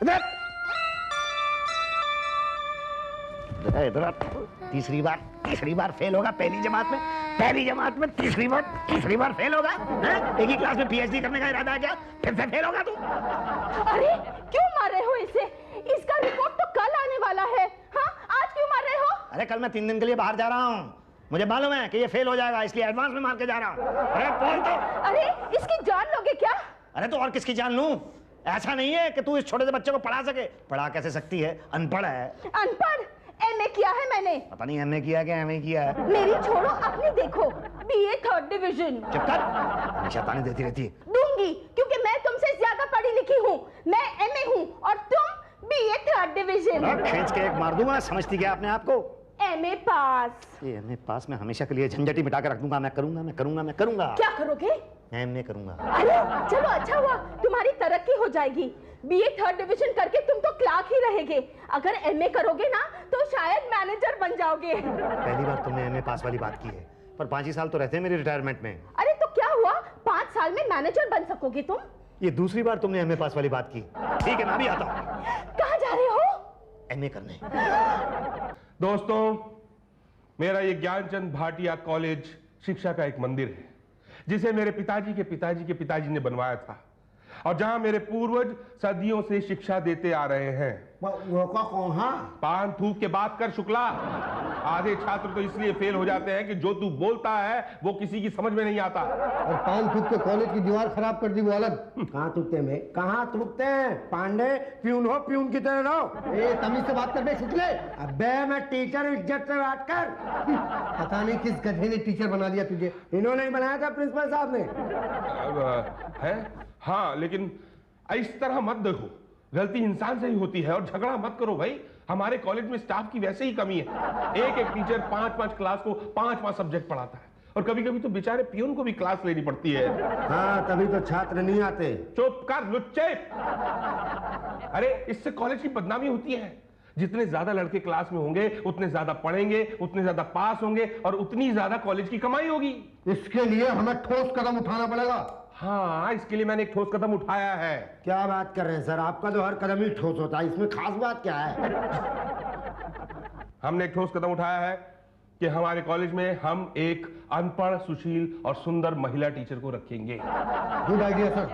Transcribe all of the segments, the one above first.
इधर तीसरी बार फेल होगा पहली जमात में तीसरी बार फेल होगा। एक ही क्लास में पीएचडी करने का इरादा है क्या? फिर से फेल होगा तू? अरे क्यों मार रहे हो इसे? इसका रिपोर्ट तो कल आने वाला है। हाँ, आज क्यों मार रहे हो? अरे कल मैं 3 दिन के लिए बाहर जा रहा हूँ, मुझे मालूम है कि ये फेल हो जाएगा, इसलिए एडवांस में मार के जा रहा हूँ। अरे बोल तो। अरे इसकी जान लोगे क्या? अरे तो और किसकी जान लूं? ऐसा नहीं है कि तू इस छोटे से बच्चे को पढ़ा सके। पढ़ा कैसे सकती है, अनपढ़ है। अनपढ़? एमए किया है मैंने। पता नहीं एमए किया क्या एमए किया है। मेरी छोड़ो, अपनी देखो। BA 3rd division. चुप कर, हमेशा ताने देती रहती है। दूंगी, क्योंकि मैं तुमसे ज्यादा पढ़ी लिखी हूँ। मैं एमए हूँ और तुम बीए 3rd डिवीजन। खींच के एक मार दूंगा, समझती क्या अपने आप को? एमए पास। ये एमए पास में हमेशा के लिए झंझट मिटा कर रख दूंगा। मैं करूंगा। क्या करोगे? एमए करूंगा। अरे चलो, अच्छा हुआ, तुम्हारी तरक्की हो जाएगी। बीए 3rd डिवीजन करके तुम तो क्लार्क ही रहेगे। अगर एमए करोगे ना तो शायद मैनेजर बन जाओगे। पहली बार तुमने एमए पास वाली बात की है, पर 5 ही साल तो रहते हैं मेरी रिटायरमेंट में। अरे तो क्या हुआ, 5 साल में मैनेजर बन सकोगे तुम। ये दूसरी बार तुमने एमए पास वाली बात की। ठीक है, मैं भी आता हूँ। कहाँ जा रहे हो? एमए करने। दोस्तों, मेरा ये ज्ञानचंद भाटिया कॉलेज शिक्षा का एक मंदिर है, जिसे मेरे पिताजी के पिताजी ने बनवाया था, और जहां मेरे पूर्वज सदियों से शिक्षा देते आ रहे हैं। वो कौन? पान थूक के बात कर शुक्ला। आधे छात्र तो इसलिए फेल हो जाते हैं कि जो तू बोलता है वो किसी की समझ में नहीं आता। और पान थूक के कॉलेज की दीवार खराब कर दी वो अलग। कहाँ थूकते हैं पांडे? प्यून हो, प्यून की तरह रहो। ए, तमीज से बात कर बे शुक्ले। अबे मैं टीचर, इज्जत से बात कर। पता नहीं किस गधे ने टीचर बना दिया तुझे। इन्होंने ही बनाया था, प्रिंसिपल साहब ने। है? हाँ, लेकिन इस तरह मत देखो, गलती इंसान से ही होती है, और झगड़ा मत करो भाई। हमारे कॉलेज में स्टाफ की वैसे ही कमी है। एक टीचर 5 क्लास को 5 सब्जेक्ट पढ़ाता है, और कभी कभी तो बेचारे पियून को भी क्लास लेनी पड़ती है। हाँ, तभी तो छात्र नहीं आते। चुप कर लुच्चे। अरे इससे कॉलेज की बदनामी होती है। जितने ज्यादा लड़के क्लास में होंगे उतने ज्यादा पढ़ेंगे, उतने ज्यादा पास होंगे, और उतनी ज्यादा कॉलेज की कमाई होगी। इसके लिए हमें ठोस कदम उठाना पड़ेगा। हाँ, इसके लिए मैंने एक ठोस कदम उठाया है। क्या बात कर रहे हैं सर? आपका तो हर कदम ही ठोस होता है, इसमें खास बात क्या है? हमने एक ठोस कदम उठाया है कि हमारे कॉलेज में हम एक अनपढ़, सुशील और सुंदर महिला टीचर को रखेंगे। गुड आइडिया सर,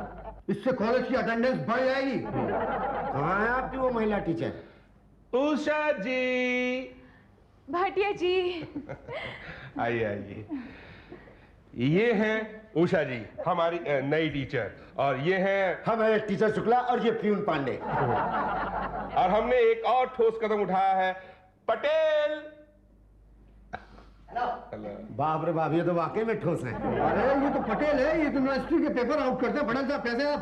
इससे कॉलेज की अटेंडेंस बढ़ जाएगी। कहाँ है आपकी वो महिला टीचर? उषा जी। भाटिया जी। आइए। ये हैं उषा जी, हमारी नई टीचर, और ये हैं हमारे टीचर शुक्ला, और ये प्यून पांडे। और हमने एक और ठोस कदम उठाया है, पटेल। बाप रे बाप, ये तो वाकई में ठोस है। अरे ये तो पटेल है, ये तो यूनिवर्सिटी के पेपर आउट करते हैं। पटेल साहब कैसे आप?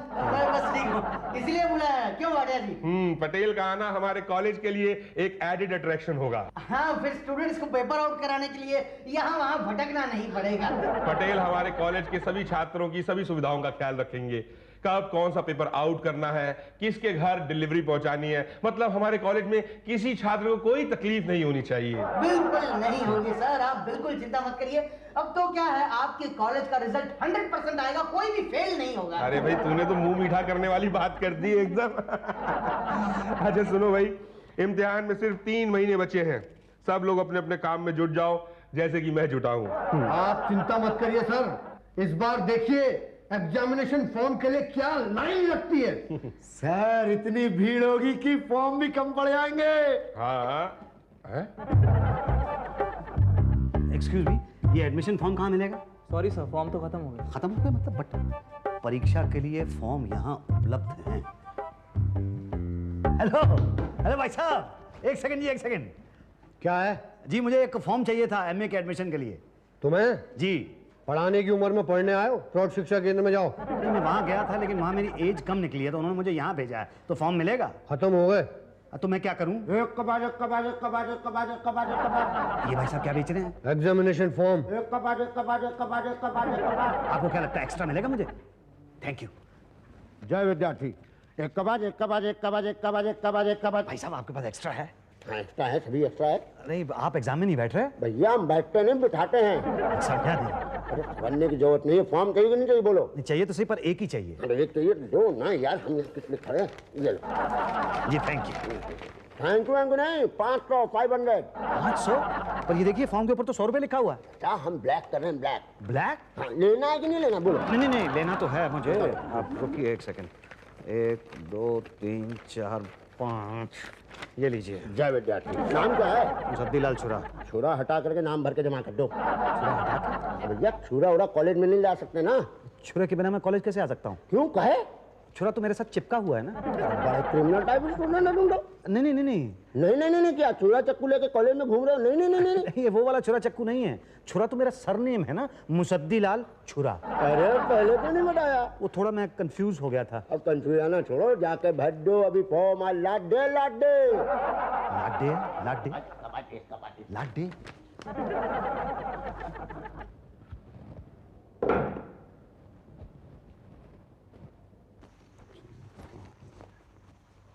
बस ठीक हो, इसलिए बुलाया। क्यों भाटिया जी? पटेल का आना हमारे कॉलेज के लिए एक एडेड अट्रैक्शन होगा। हाँ, फिर स्टूडेंट्स को पेपर आउट कराने के लिए यहाँ वहाँ भटकना नहीं पड़ेगा। पटेल हमारे कॉलेज के सभी छात्रों की सभी सुविधाओं का ख्याल रखेंगे। कब कौन सा पेपर आउट करना है, किसके घर डिलीवरी पहुंचानी है, मतलब हमारे कॉलेज में किसी छात्र को कोई तकलीफ नहीं होनी चाहिए। बिल्कुल नहीं होगी सर, आप बिल्कुल चिंता मत करिए। अब तो क्या है, आपके कॉलेज का रिजल्ट 100% आएगा, कोई भी फेल नहीं होगा। अरे भाई, तूने तो मुंह मीठा करने वाली बात कर दी एकदम। अच्छा सुनो भाई, इम्तिहान में सिर्फ 3 महीने बचे हैं। सब लोग अपने अपने काम में जुट जाओ, जैसे कि मैं जुटा हूं। आप चिंता मत करिए सर, इस बार देखिए एग्जामिनेशन फॉर्म के लिए क्या लाइन लगती है। सर, इतनी भीड़ होगी कि फॉर्म भी कम पड़ जाएंगे। हाँ। एक्सक्यूज मी, ये एडमिशन फॉर्म कहाँ मिलेगा? सॉरी सर, फॉर्म तो खत्म हो गया। खत्म हो गया मतलब? बट परीक्षा के लिए फॉर्म यहाँ उपलब्ध हैं। हेलो भाई साहब, एक सेकंड जी, एक सेकंड। क्या है जी, मुझे एक फॉर्म चाहिए था एमए के एडमिशन के लिए। तुम्हें? जी। पढ़ाने की उम्र में पढ़ने आए हो? प्रौढ़ शिक्षा केंद्र में जाओ। नहीं, मैं वहाँ गया था, लेकिन वहाँ मेरी एज कम निकली है, तो उन्होंने मुझे यहाँ भेजा है। तो फॉर्म मिलेगा? खत्म हो गए। तो मैं क्या करूँ? ये भाई साहब क्या बेच रहे हैं? Examination form. आपको क्या लगता है एक्स्ट्रा मिलेगा मुझे? Thank you. जय विद्यार्थी। एक कबाज। भाई साहब, आपके पास एक्स्ट्रा है? हाँ एक्स्ट्रा है, सभी एक्स्ट्रा है। नहीं आप एग्जाम में नहीं बैठ रहे? भैया हम बैठते नहीं बिठाते हैं। सर क्या दें? अरे बनने की जरूरत नहीं है, फॉर्म चाहिए कि नहीं चाहिए बोलो? नहीं चाहिए तो सही, पर एक ही चाहिए। अरे एक चाहिए दो ना यार, हम कितने खड़े हैं, ये लो। जी थैंक यू। थैंक यू नहीं, 500 500। 500? पर ये देखिए फॉर्म के ऊपर तो 100 रुपए लिखा हुआ है। क्या हम ब्लैक कर रहे हैं, ब्लैक? ब्लैक? हाँ, लेना है कि नहीं लेना बोलो? नहीं नहीं नहीं लेना तो है मुझे। आप रुकिए एक सेकंड। 1 2 3 4 5 ये लीजिए। जय विद्यार्थी। नाम क्या है? मुसद्दीलाल छुरा। छुरा हटा करके नाम भर के जमा कर दो। भैया छुरा उरा कॉलेज में नहीं ला सकते ना। छुरा के बिना मैं कॉलेज कैसे आ सकता हूँ? क्यों कहे? छुरा तो मेरे साथ चिपका हुआ है ना। बड़े क्रिमिनल टाइप स्टूडेंट है तुम लोग। नहीं नहीं नहीं नहीं नहीं नहीं नहीं क्या छुरा चक्कू लेके कॉलेज में घूम रहे हो? नहीं नहीं नहीं नहीं। ये वो वाला छुरा चक्कू नहीं है। छुरा तो मेरा सरनेम है ना, मुसद्दीलाल छुरा। अरे पहले तो नहीं बताया। वो थोड़ा मैं कंफ्यूज हो गया था। अब कंफ्यूज आना छोड़ो, जाके भर दो अभी फॉर्म। लाड दे लाड दे लाड दे लाड दे लाड दे।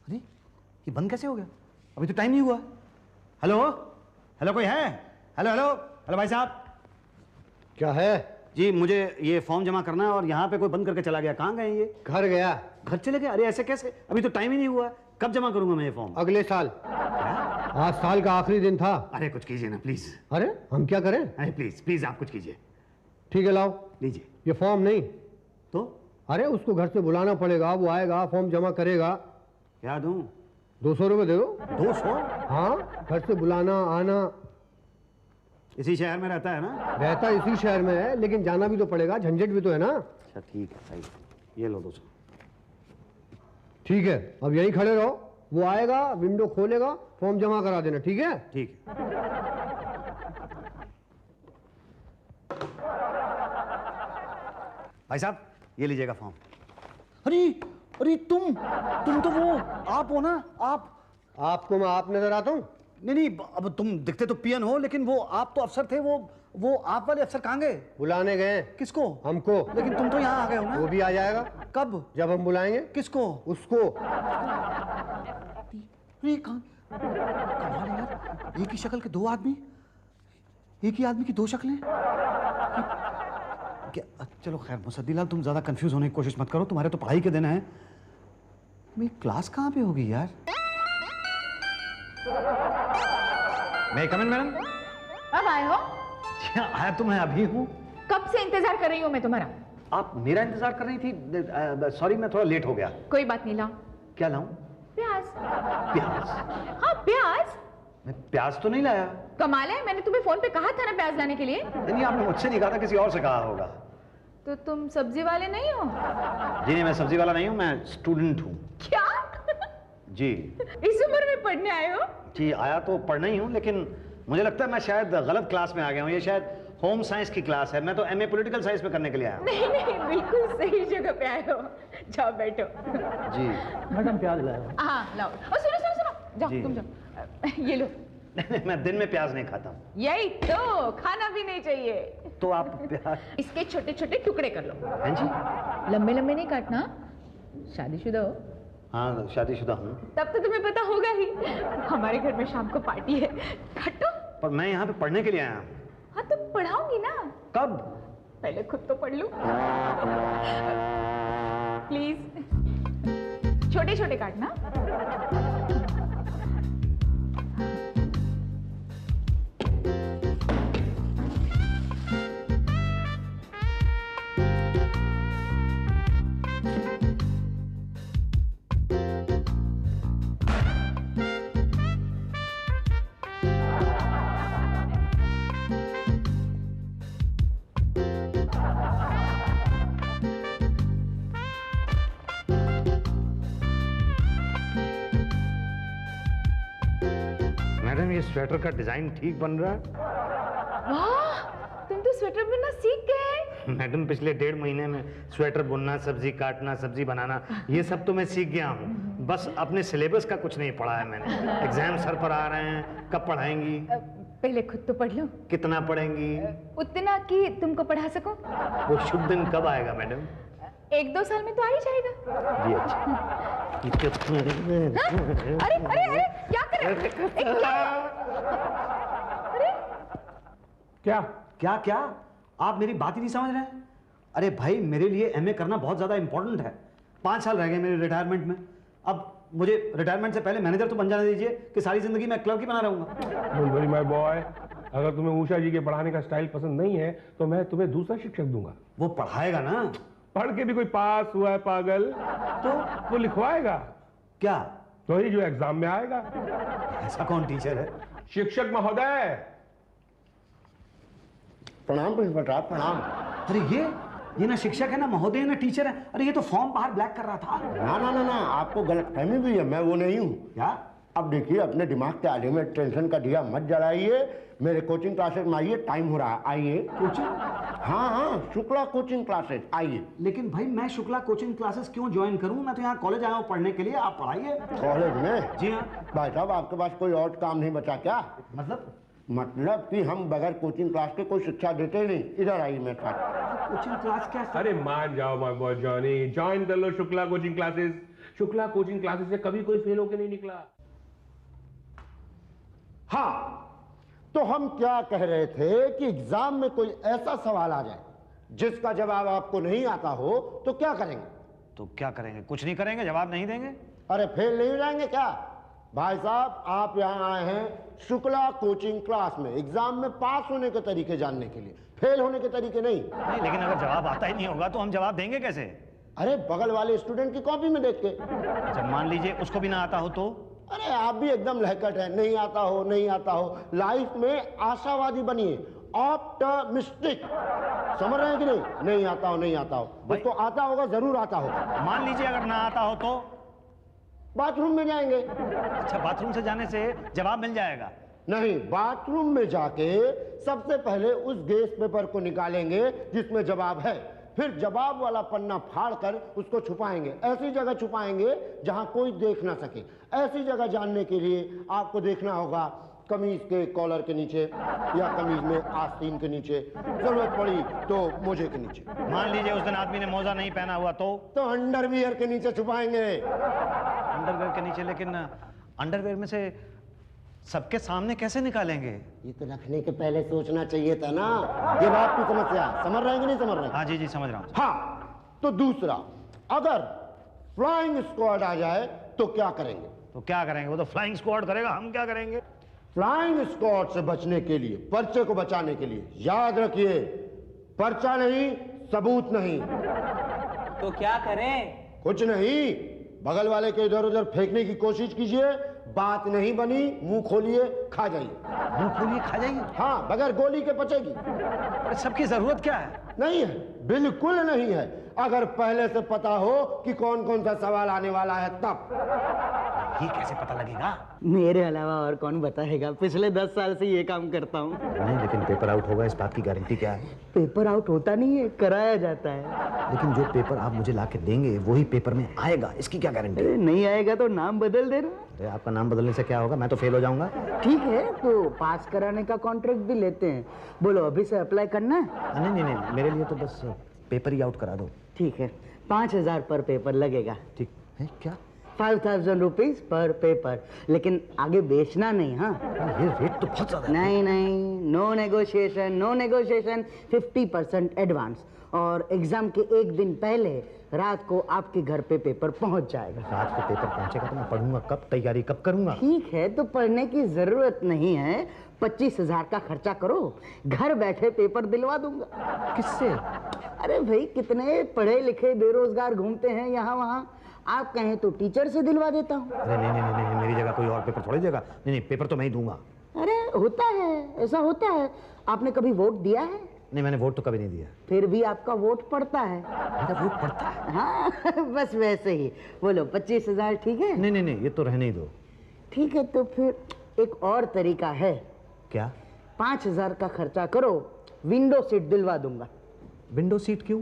अरे ये बंद कैसे हो गया? अभी तो टाइम नहीं हुआ। हेलो हेलो कोई है? हेलो हेलो हेलो भाई साहब। क्या है? जी मुझे ये फॉर्म जमा करना है और यहाँ पे कोई बंद करके चला गया। कहाँ गए ये? घर गया। घर चले गए? अरे ऐसे कैसे, अभी तो टाइम ही नहीं हुआ। कब जमा करूंगा मैं ये फॉर्म? अगले साल। आज साल का आखिरी दिन था। अरे कुछ कीजिए ना प्लीज। अरे हम क्या करें? अरे प्लीज प्लीज आप कुछ कीजिए। ठीक है लाओ लीजिए। ये फॉर्म। नहीं तो अरे उसको घर से बुलाना पड़ेगा, वो आएगा फॉर्म जमा करेगा। क्या दूं? 200 रुपये दे दो। 200? हाँ घर से बुलाना आना। इसी शहर में रहता है ना? रहता इसी शहर में है, लेकिन जाना भी तो पड़ेगा, झंझट भी तो है ना। अच्छा ठीक है सही। ये लो 200। ठीक है अब यहीं खड़े रहो, वो आएगा विंडो खोलेगा, फॉर्म जमा करा देना। ठीक है? ठीक है। भाई साहब ये लीजिएगा फॉर्म। अरे अरे तुम तो वो आप हो ना? आपको मैं आप नजर आता हूँ? नहीं नहीं अब तुम दिखते तो पियन हो, लेकिन वो आप तो अफसर थे। वो आप वाले अफसर कहाँ गए? बुलाने गए। किसको? हमको। लेकिन तुम तो यहाँ आ गए हो ना? वो भी आ जाएगा। कब? जब हम बुलाएंगे। किसको? उसको। अरे कमाल है यार, एक ही शक्ल के दो आदमी, एक ही आदमी की दो शक्लें। क्या चलो खैर मुसद्दीलाल तुम ज्यादा कंफ्यूज होने की कोशिश मत करो, तुम्हारे तो पढ़ाई के दिन है। मेरी क्लास कहाँ पे होगी यार? मैं कम इन मैडम? अब आए हो? आया तो मैं अभी हूँ। कब से इंतजार कर रही हूँ मैं तुम्हारा। आप मेरा इंतजार कर रही थी? सॉरी मैं थोड़ा लेट हो गया। कोई बात नहीं, लाओ। क्या लाऊं? प्याज। प्याज? हाँ प्याज। मैं प्याज तो नहीं लाया। कमाल है, मैंने तुम्हें फोन पे कहा था ना प्याज लाने के लिए। नहीं आपने मुझसे नहीं कहा था, किसी और से कहा होगा। तो तुम सब्जी वाले नहीं हो? जी नहीं मैं सब्जी वाला नहीं हूँ, मैं स्टूडेंट हूँ। क्या? जी। इस उम्र में पढ़ने आए हो? जी आया तो पढ़ना ही हूँ, लेकिन मुझे लगता है मैं शायद गलत क्लास में आ गया हूँ। ये शायद होम साइंस की क्लास है, मैं तो एमए पॉलिटिकल साइंस में करने के लिए आया हूँ। नहीं नहीं बिल्कुल सही जगह पे आए हो। जाओ बैठो। जी मैडम प्याज लाया। हाँ लाओ। और सुनो सुनो सुनो, जाओ जी। तुम जाओ। ये लो। मैं दिन में प्याज नहीं खाता हूँ। यही तो, खाना भी नहीं चाहिए। तो आप प्याज? इसके छोटे छोटे टुकड़े कर लो। हैं जी? लंबे लंबे नहीं काटना, शादीशुदा हो? हाँ शादीशुदा हूँ। तब तो तुम्हें पता होगा ही, हमारे घर में शाम को पार्टी है। काटो। पर मैं यहाँ पे पढ़ने के लिए आया हूँ। हाँ तो पढ़ाऊंगी ना। कब? पहले खुद तो पढ़ लूं। प्लीज छोटे छोटे काटना। मैडम ये स्वेटर का डिजाइन ठीक बन रहा है। वाह, तुम तो स्वेटर बुनना सीख गए। मैडम पिछले 1.5 महीने में स्वेटर बुनना, सब्जी काटना, सब्जी बनाना, ये सब तो मैं सीख गया हूँ। बस अपने सिलेबस का कुछ नहीं पढ़ा है मैंने। एग्जाम सर पर आ रहे हैं, कब पढ़ाएंगी? पहले खुद तो पढ़ लो। कितना पढ़ेंगी? उतना कि तुमको पढ़ा सको। वो शुभ दिन कब आएगा मैडम? 1-2 साल में तो आ ही जाएगा। जी अच्छा। हाँ? अरे अरे अरे क्या कर क्या क्या क्या आप मेरी बात ही नहीं समझ रहे हैं? अरे भाई मेरे लिए एमए करना बहुत ज्यादा इंपॉर्टेंट है। 5 साल रह गए मेरे रिटायरमेंट में। अब मुझे रिटायरमेंट से पहले मैनेजर तो बन जाने दीजिए कि सारी जिंदगी मैं क्लर्क ही बना रहूंगा। बुलबुली माय बॉय, अगर तुम्हें उषा जी के पढ़ाने का स्टाइल पसंद नहीं है तो मैं तुम्हें दूसरा शिक्षक दूंगा। वो पढ़ाएगा ना? पढ़ के भी कोई पास हुआ है पागल? तो वो लिखवाएगा। क्या? वही जो एग्जाम में आएगा। ऐसा कौन टीचर है? शिक्षक महोदय। प्रणाम प्रिंसिपल साहब, प्रणाम। अरे ये ना शिक्षक है ना महोदय ना टीचर है। अरे ये तो फॉर्म बाहर ब्लैक कर रहा था। ना ना ना ना, आपको गलतफहमी हुई है, मैं वो नहीं हूँ। क्या? अब देखिए, अपने दिमाग के आधे में टेंशन का दिया मत जलाइए। मेरे कोचिंग क्लासेस में आइए, टाइम हो रहा है, आइए। कोचिंग? हाँ, शुक्ला कोचिंग क्लासेस, आइए। लेकिन भाई मैं शुक्ला कोचिंग क्लासेस क्यों ज्वाइन करूं? मैं तो यहाँ कॉलेज आया हूँ पढ़ने के लिए, आप पढ़ाइए। कॉलेज में? जी हाँ। भाई साहब, आपके पास कोई और काम नहीं बचा क्या? मतलब कि हम बगैर कोचिंग क्लास के कोई शिक्षा देते नहीं। इधर आइए मेरे साथ। कोचिंग क्लास क्या? अरे मान जाओ माय बॉय जॉनी, ज्वाइन कर लो Shukla coaching classes. Shukla coaching classes से कभी कोई फेल होके नहीं निकला। हाँ, तो हम क्या कह रहे थे कि एग्जाम में कोई ऐसा सवाल आ जाए जिसका जवाब आपको नहीं आता हो तो क्या करेंगे? तो क्या करेंगे? कुछ नहीं करेंगे, जवाब नहीं देंगे। अरे फेल नहीं हो जाएंगे क्या? भाई साहब, आप यहाँ आए हैं शुक्ला कोचिंग क्लास में एग्जाम में पास होने के तरीके जानने के लिए, फेल होने के तरीके नहीं। लेकिन अगर जवाब आता ही नहीं होगा तो हम जवाब देंगे कैसे? अरे बगल वाले स्टूडेंट की कॉपी में देख के। अच्छा, मान लीजिए उसको भी ना आता हो तो? अरे आप भी एकदम लहकट है, नहीं आता हो नहीं आता हो। लाइफ में आशावादी बनिए, ऑप्टिमिस्टिक। समझ रहे हैं कि नहीं? नहीं आता हो नहीं आता हो, उसको आता होगा, जरूर आता होगा। मान लीजिए अगर ना आता हो तो? बाथरूम में जाएंगे। अच्छा, बाथरूम से जाने से जवाब मिल जाएगा? नहीं, बाथरूम में जाके सबसे पहले उस गेस पेपर को निकालेंगे जिसमें जवाब है, फिर जवाब वाला पन्ना फाड़कर उसको छुपाएंगे। ऐसी जगह छुपाएंगे जहां कोई देख ना सके। ऐसी जगह जानने के लिए आपको देखना होगा कमीज के कॉलर के नीचे, या कमीज में आस्तीन के नीचे, जरूरत पड़ी तो मोजे के नीचे। मान लीजिए उस दिन आदमी ने मोजा नहीं पहना हुआ तो? तो अंडरवियर के नीचे छुपाएंगे। अंडरवेयर के नीचे? लेकिन अंडरवेयर में से सबके सामने कैसे निकालेंगे? ये तो रखने के पहले सोचना चाहिए था ना। ये बात की समस्या समझ रहे हैं कि नहीं समझ रहे? हाँ जी समझ रहा हूँ। हाँ, तो दूसरा, अगर फ्लाइंग स्क्वाड आ जाए तो क्या करेंगे? तो क्या करेंगे? वो तो फ्लाइंग स्क्वाड करेगा, हम क्या करेंगे? फ्लाइंग स्क्वाड से बचने के लिए, पर्चे को बचाने के लिए, याद रखिए, पर्चा नहीं, सबूत नहीं। तो क्या करें? कुछ नहीं, बगल वाले के इधर उधर फेंकने की कोशिश कीजिए। बात नहीं बनी, मुंह खोलिए, खा जाइए। मुंह खोलिए, खा जाइए? हाँ, बगैर गोली के पचेगी। अरे सबकी जरूरत क्या है? नहीं है, बिल्कुल नहीं है। अगर पहले से पता हो कि कौन कौन सा सवाल आने वाला है तब। ये कैसे पता लगेगा? मेरे अलावा और कौन बताएगा? पिछले 10 साल से ये काम करता हूँ। नहीं, लेकिन पेपर आउट होगा, इस बात की गारंटी क्या है? पेपर आउट होता नहीं है, कराया जाता है। लेकिन जो पेपर आप मुझे ला के देंगे वही पेपर में आएगा, इसकी क्या गारंटी? नहीं आएगा तो नाम बदल देना। अरे आपका नाम बदलने से क्या होगा? मैं तो फेल हो जाऊंगा। ठीक है, तो पास कराने का कॉन्ट्रैक्ट भी लेते हैं। बोलो, अभी से अप्लाई करना है? नहीं, मेरे लिए तो बस पेपर ही आउट करा दो। ठीक है, 5000 पर पेपर लगेगा। ठीक है? क्या? 5000 रुपीज पर पेपर, लेकिन आगे बेचना नहीं। हाँ, ये रेट तो बहुत ज्यादा है। नहीं, नो नेगोशिएशन। 50% एडवांस, और एग्जाम के एक दिन पहले रात को आपके घर पे पेपर पहुंच जाएगा। रात को पेपर पहुंचेगा तो मैं पढ़ूंगा कब? तैयारी कब करूंगा? ठीक है, तो पढ़ने की जरूरत नहीं है। 25000 का खर्चा करो, घर बैठे पेपर दिलवा दूंगा। किससे? अरे भाई, कितने पढ़े लिखे बेरोजगार घूमते हैं यहाँ वहाँ। आप कहें तो टीचर से दिलवा देता हूँ। अरे नहीं, मेरी जगह कोई और पेपर थोड़ी देगा। नहीं, पेपर तो मैं ही दूंगा। अरे होता है, ऐसा होता है। आपने कभी वोट दिया है? नहीं, मैंने वोट तो कभी नहीं दिया। फिर भी आपका वोट पड़ता है। मेरा वोट पड़ता है? हाँ, बस वैसे ही। बोलो, 25000 ठीक है? नहीं, ये तो रहने ही दो। ठीक है, तो फिर एक और तरीका है। क्या? 5000 का खर्चा करो, विंडो सीट दिलवा दूंगा। विंडो सीट क्यों?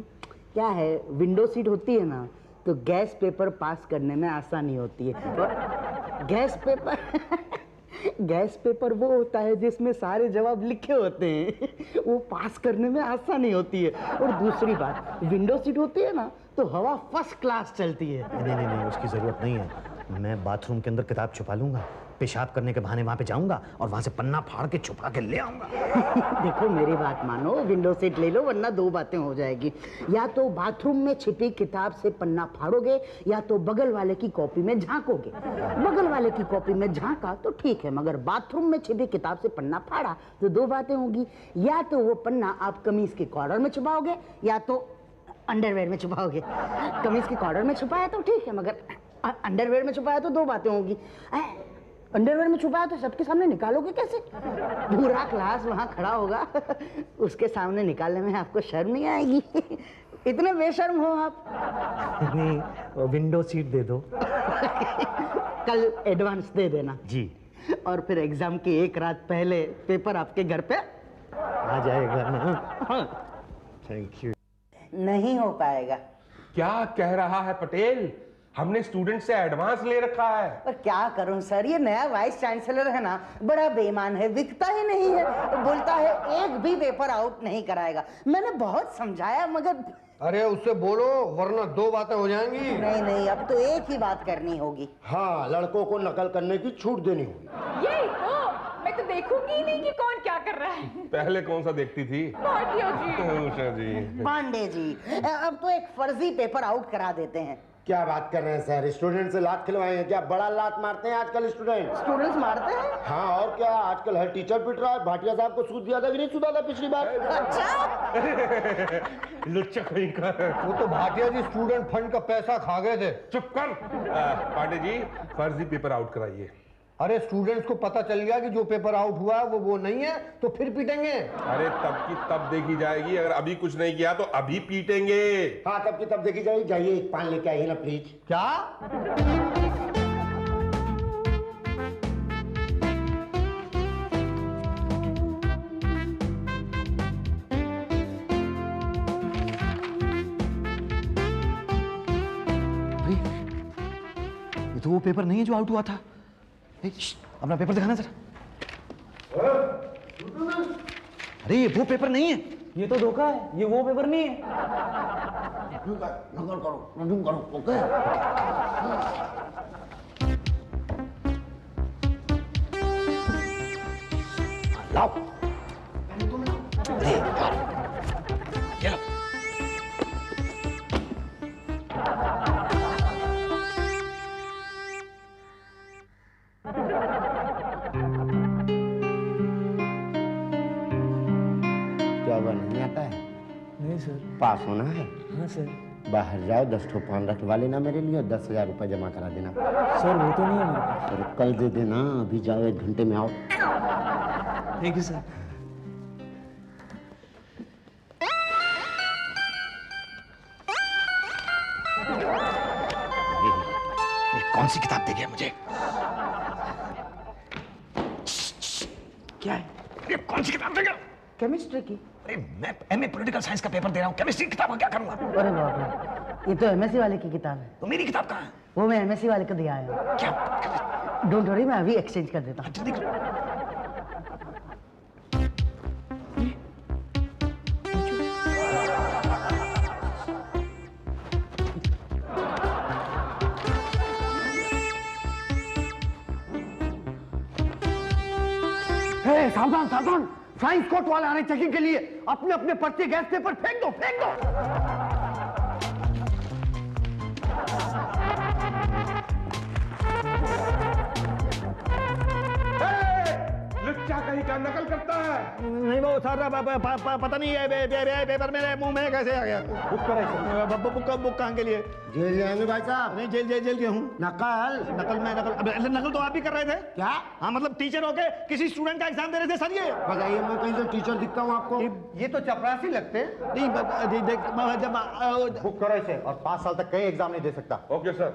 क्या है, विंडो सीट होती है ना, तो गैस पेपर पास करने में आसानी होती है। और गैस पेपर वो होता है जिसमें सारे जवाब लिखे होते हैं, वो पास करने में आसानी होती है। और दूसरी बात, विंडो सीट होती है ना, तो हवा फर्स्ट क्लास चलती है। नहीं, उसकी जरूरत नहीं है। मैं बाथरूम के अंदर किताब छुपा लूंगा, पेशाब करने के बहाने वहां पे जाऊंगा और वहां से पन्ना फाड़ के छुपा के ले आऊंगा। देखो मेरी बात मानो, विंडो सीट ले लो वरना दो बातें हो जाएगी। या तो बाथरूम में छिपी किताब से पन्ना फाड़ोगे या तो बगल वाले की कॉपी में झांकोगे। बगल वाले की कॉपी में झांका तो ठीक है, मगर बाथरूम में छिपी किताब से पन्ना फाड़ा तो दो बातें होगी। या तो वो पन्ना आप कमीज के कॉर्नर में छुपाओगे या तो अंडरवेयर में छुपाओगे। कमीज के कॉर्नर में छुपाया तो ठीक है, मगर अंडरवेयर में छुपाया तो दो बातें होगी। अंडरवेयर में छुपाया तो सबके सामने निकालोगे कैसे? पूरा क्लास वहां खड़ा होगा, उसके सामने निकालने में आपको शर्म नहीं आएगी? इतने बेशर्म हो आप। नहीं, विंडो सीट दे दो। कल एडवांस दे देना जी। और फिर एग्जाम की एक रात पहले पेपर आपके घर पे आ जाएगा ना? Thank you. नहीं हो पाएगा। क्या कह रहा है पटेल? हमने स्टूडेंट से एडवांस ले रखा है। पर क्या करूं सर, ये नया वाइस चांसलर है ना, बड़ा बेईमान है, बिकता ही नहीं है। बोलता है एक भी पेपर आउट नहीं कराएगा। मैंने बहुत समझाया मगर अरे उससे बोलो वरना दो बातें हो जाएंगी। नहीं नहीं, अब तो एक ही बात करनी होगी। हाँ, लड़कों को नकल करने की छूट देनी होगी। ये तो मैं तो देखूंगी ही नहीं कि कौन क्या कर रहा है। पहले कौन सा देखती थी? भाटिया जी। उषा जी। पांडे जी, अब तो एक फर्जी पेपर आउट करा देते हैं। क्या बात कर रहे हैं सर? स्टूडेंट से लात खिलवाए हैं क्या? बड़ा लात मारते हैं आजकल स्टूडेंट्स मारते हैं? हाँ, और क्या, आजकल हर टीचर पिट रहा है। भाटिया साहब को सूद दिया था कि नहीं सूदा था पिछली बार? अच्छा। लुच्चा कहीं का। वो तो भाटिया जी स्टूडेंट फंड का पैसा खा गए थे। चुप कर। पांडे जी, फर्जी पेपर आउट कराइए। अरे स्टूडेंट्स को पता चल गया कि जो पेपर आउट हुआ है वो नहीं है, तो फिर पीटेंगे। अरे तब की तब देखी जाएगी, अगर अभी कुछ नहीं किया तो अभी पीटेंगे। हाँ, तब की तब देखी जाएगी। जाइए एक पान लेके आइए ना प्लीज। क्या? ये तो वो पेपर नहीं है जो आउट हुआ था। अपना पेपर दिखाना जरा। अरे ये वो पेपर नहीं है। ये तो धोखा है, ये वो पेपर नहीं है। नकल करो, रजिम करो, ओके? लाओ। ये लो। नहीं आता है? नहीं सर। पास होना है? हाँ सर। बाहर जाओ, 10 ठो पान रखवा लेना मेरे लिए, 10,000 रुपये जमा करा देना। सर वो तो नहीं है मेरे पास। अरे कल दे देना, अभी जाओ 1 घंटे में आओ। Thank you sir. ये कौन सी किताब दे गया मुझे? क्या है? ये कौन सी किताब दे गया? केमिस्ट्री की। अरे मैं एमए पॉलिटिकल साइंस का पेपर दे रहा हूँ, केमिस्ट्री की किताब का क्या करूंगा? अरे बाप रे, ये तो एमएससी वाले की किताब है। तो मेरी किताब कहाँ है? वो मैं एमएससी वाले को दिया है। क्या? डोंट वरी, मैं अभी एक्सचेंज कर देता हूँ। जल्दी करो। सावधान सावधान, साइंस कोट वाले आ रहे चेकिंग के लिए। अपने अपने पर्चे गैस पेपर फेंक दो, फेंक दो। लुच्चा कहीं का नकल करता है। नहीं वो सर पता नहीं है पेपर मेरे मुंह में कैसे आ गया। बुक करे बुक कहाँ के लिए? जेल जाएंगे भाई साहब। नहीं जेल गया हूँ। नकल नकल तो आप भी कर रहे थे। क्या? हाँ मतलब टीचर होके किसी स्टूडेंट का एग्जाम दे रहे थे सर ये। बताइए, मैं कहीं से टीचर दिखता हूँ आपको? ये तो चपरासी लगते हैं। नहीं देख जब बुक करो इसे, और 5 साल तक कहीं एग्जाम नहीं दे सकता। Okay sir.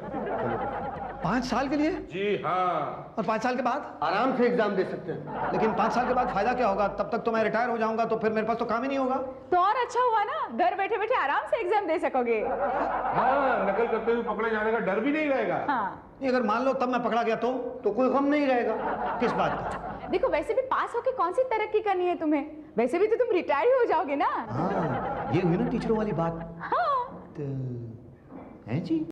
5 साल के लिए? जी हाँ। और 5 साल के बाद? आराम से एग्जाम दे सकते हैं। लेकिन 5 साल के बाद फायदा क्या होगा? तब तक तो मैं रिटायर हो जाऊंगा, तो फिर मेरे पास तो काम ही नहीं होगा। तो और अच्छा हुआ ना, घर बैठे बैठे आराम से एग्जाम दे सकोगे। हाँ, नकल करते हुए पकड़े जाने का डर भी नहीं रहेगा। हाँ। नहीं, अगर मान लो तब मैं पकड़ा गया तो कोई गम नहीं रहेगा। किस बात का? देखो वैसे भी पास होके कौन सी तरक्की करनी है तुम्हें, वैसे भी तो तुम रिटायर ही हो जाओगे ना। हाँ, ये हुई ना टीचरों वाली बात। हाँ। तो, हैं जी?